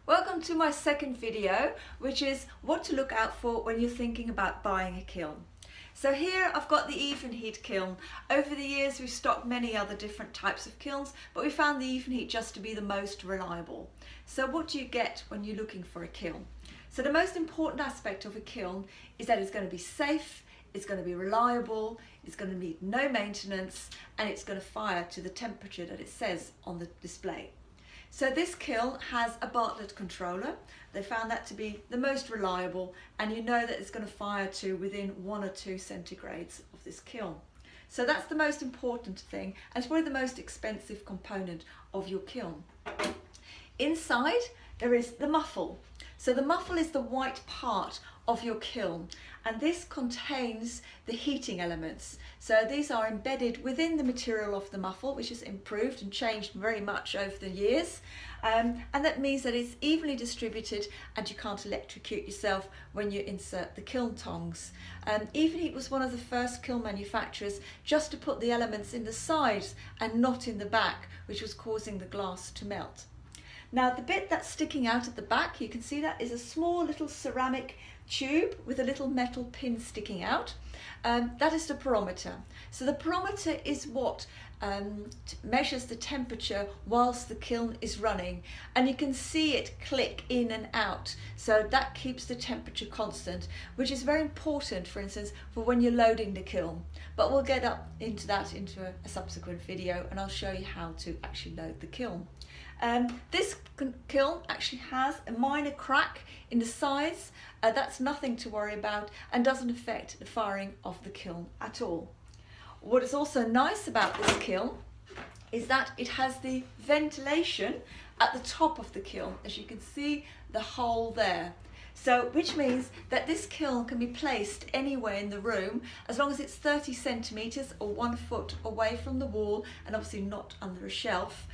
Welcome to my second video, which is what to look out for when you're thinking about buying a kiln. So here I've got the even heat kiln. Over the years we've stocked many other different types of kilns, but we found the even heat just to be the most reliable. So what do you get when you're looking for a kiln? So the most important aspect of a kiln is that it's going to be safe, it's going to be reliable, it's going to need no maintenance, and it's going to fire to the temperature that it says on the display. So this kiln has a Bartlett controller. They found that to be the most reliable, and you know that it's going to fire to within 1 or 2 centigrades of this kiln. So that's the most important thing, and it's probably the most expensive component of your kiln. Inside there is the muffle. So the muffle is the white part of your kiln, and this contains the heating elements. So these are embedded within the material of the muffle, which has improved and changed very much over the years, and that means that it's evenly distributed and you can't electrocute yourself when you insert the kiln tongs. Evenheat was one of the first kiln manufacturers just to put the elements in the sides and not in the back, which was causing the glass to melt. Now the bit that's sticking out at the back, you can see that is a small little ceramic tube with a little metal pin sticking out. That is the pyrometer. So the pyrometer is what measures the temperature whilst the kiln is running, and you can see it click in and out, so that keeps the temperature constant, which is very important, for instance, for when you're loading the kiln. But we'll get up into that into a subsequent video, and I'll show you how to actually load the kiln. This kiln actually has a minor crack in the sides. That's nothing to worry about and doesn't affect the firing of the kiln at all. What is also nice about this kiln is that it has the ventilation at the top of the kiln. As you can see, the hole there. So, which means that this kiln can be placed anywhere in the room as long as it's 30 centimeters or 1 foot away from the wall, and obviously not under a shelf.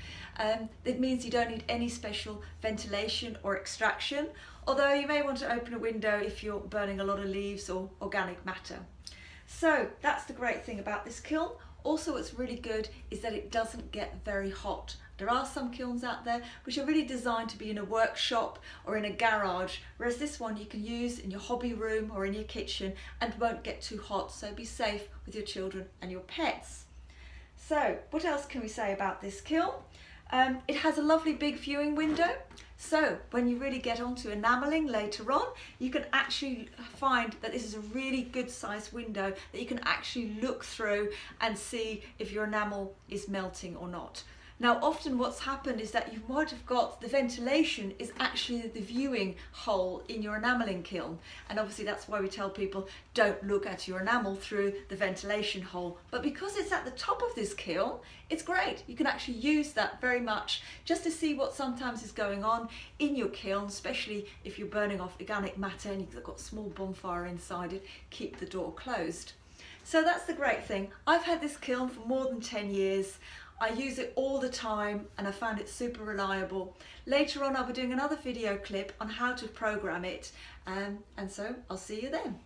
It means you don't need any special ventilation or extraction, although you may want to open a window if you're burning a lot of leaves or organic matter. So that's the great thing about this kiln. Also, what's really good is that it doesn't get very hot. There are some kilns out there which are really designed to be in a workshop or in a garage, whereas this one you can use in your hobby room or in your kitchen and won't get too hot, so be safe with your children and your pets. So what else can we say about this kiln? It has a lovely big viewing window, so when you really get onto enamelling later on, you can actually find that this is a really good sized window that you can actually look through and see if your enamel is melting or not. Now often what's happened is that you might have got the ventilation is actually the viewing hole in your enamelling kiln, and obviously that's why we tell people don't look at your enamel through the ventilation hole. But because it's at the top of this kiln, it's great. You can actually use that very much just to see what sometimes is going on in your kiln, especially if you're burning off organic matter and you've got a small bonfire inside it. Keep the door closed. So that's the great thing. I've had this kiln for more than 10 years. I use it all the time and I found it super reliable. Later on I'll be doing another video clip on how to program it, and so I'll see you then.